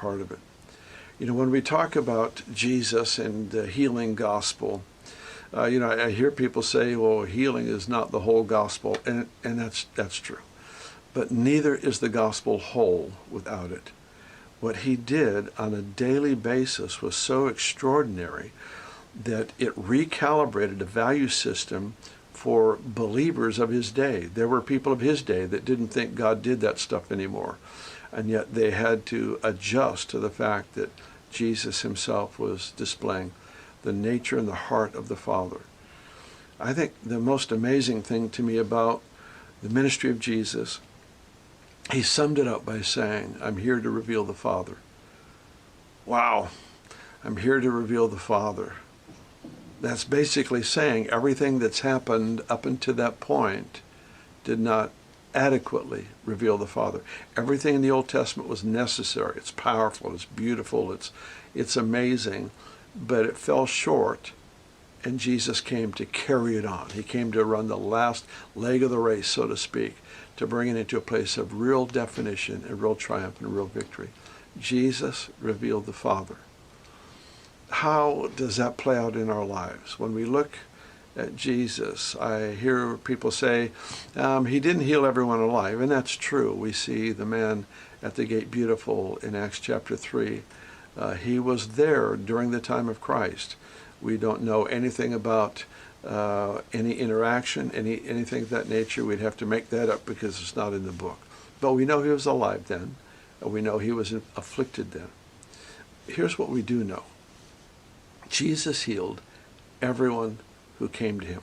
part of it. You know, when we talk about Jesus and the healing gospel, I hear people say, well, healing is not the whole gospel, and that's true. But neither is the gospel whole without it. What he did on a daily basis was so extraordinary that it recalibrated a value system for believers of his day. There were people of his day that didn't think God did that stuff anymore. And yet they had to adjust to the fact that Jesus himself was displaying the nature and the heart of the Father. I think the most amazing thing to me about the ministry of Jesus, he summed it up by saying, I'm here to reveal the Father. Wow, I'm here to reveal the Father. That's basically saying everything that's happened up until that point did not adequately reveal the Father. Everything in the Old Testament was necessary. It's powerful, it's beautiful, it's amazing, but it fell short, and Jesus came to carry it on. He came to run the last leg of the race, so to speak, to bring it into a place of real definition and real triumph and real victory. Jesus revealed the Father. How does that play out in our lives? When we look at Jesus, I hear people say, he didn't heal everyone alive, and that's true. We see the man at the gate beautiful in Acts chapter 3. He was there during the time of Christ. We don't know anything about any interaction, anything of that nature. We'd have to make that up because it's not in the book. But we know he was alive then, and we know he was afflicted then. Here's what we do know. Jesus healed everyone who came to him.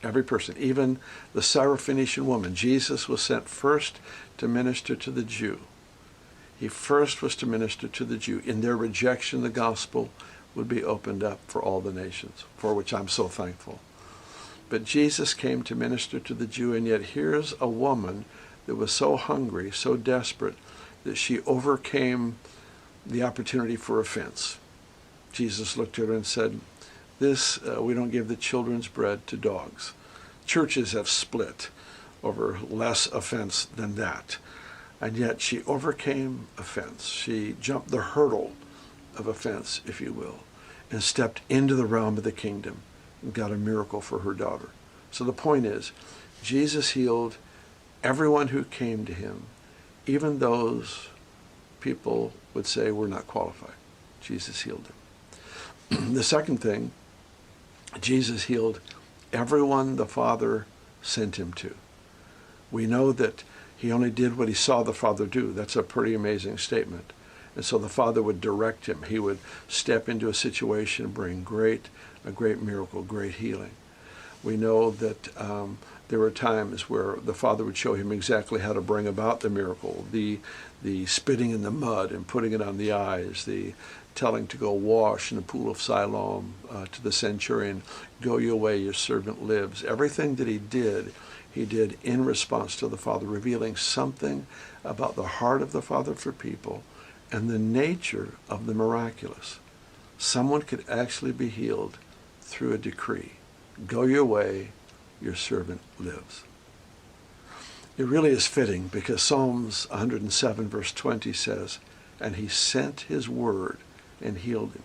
Every person, even the Syrophoenician woman. Jesus was sent first to minister to the Jew. He first was to minister to the Jew. In their rejection, the gospel would be opened up for all the nations, for which I'm so thankful. But Jesus came to minister to the Jew, and yet here's a woman that was so hungry, so desperate, that she overcame the opportunity for offense. Jesus looked at her and said, we don't give the children's bread to dogs. Churches have split over less offense than that. And yet she overcame offense. She jumped the hurdle of offense, if you will, and stepped into the realm of the kingdom and got a miracle for her daughter. So the point is, Jesus healed everyone who came to him, even those people would say were not qualified. Jesus healed them. The second thing, Jesus healed everyone the Father sent him to. We know that he only did what he saw the Father do. That's a pretty amazing statement. And so the Father would direct him. He would step into a situation and bring a great miracle, great healing. We know that there were times where the Father would show him exactly how to bring about the miracle, the spitting in the mud and putting it on the eyes, the telling to go wash in the pool of Siloam, to the centurion, go your way, your servant lives. Everything that he did in response to the Father, revealing something about the heart of the Father for people and the nature of the miraculous. Someone could actually be healed through a decree. Go your way, your servant lives. It really is fitting because Psalms 107 verse 20 says, and he sent his word and healed him.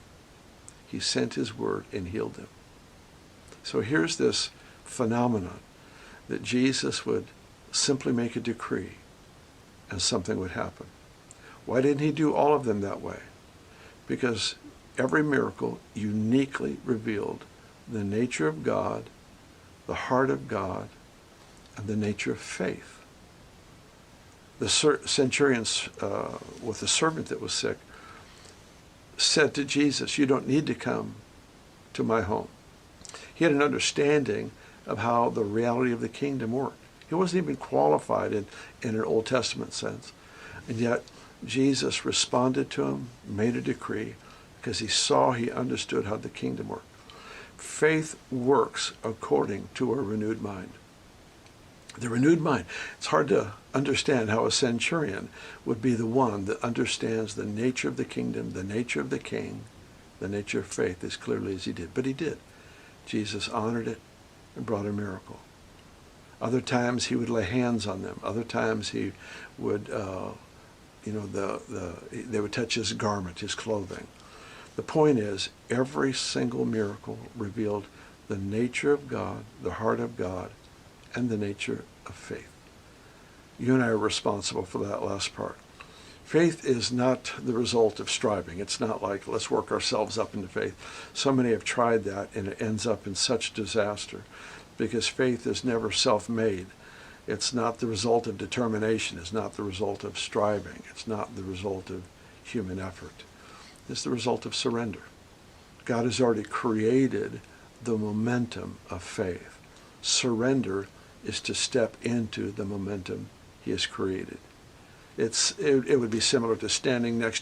He sent his word and healed him. So here's this phenomenon that Jesus would simply make a decree and something would happen. Why didn't he do all of them that way? Because every miracle uniquely revealed the nature of God, the heart of God, and the nature of faith. The centurion with the servant that was sick said to Jesus, you don't need to come to my home. He had an understanding of how the reality of the kingdom worked. He wasn't even qualified in an Old Testament sense. And yet Jesus responded to him, made a decree, because he understood how the kingdom worked. Faith works according to a renewed mind. The renewed mind. It's hard to understand how a centurion would be the one that understands the nature of the kingdom, the nature of the king, the nature of faith as clearly as he did. But he did. Jesus honored it and brought a miracle. Other times he would lay hands on them. Other times he would they would touch his garment, his clothing. The point is, every single miracle revealed the nature of God, the heart of God, and the nature of faith. You and I are responsible for that last part. Faith is not the result of striving. It's not like, let's work ourselves up into faith. So many have tried that, and it ends up in such disaster, because faith is never self-made. It's not the result of determination. It's not the result of striving. It's not the result of human effort. It's the result of surrender. God has already created the momentum of faith. Surrender is to step into the momentum he has created. It would be similar to standing next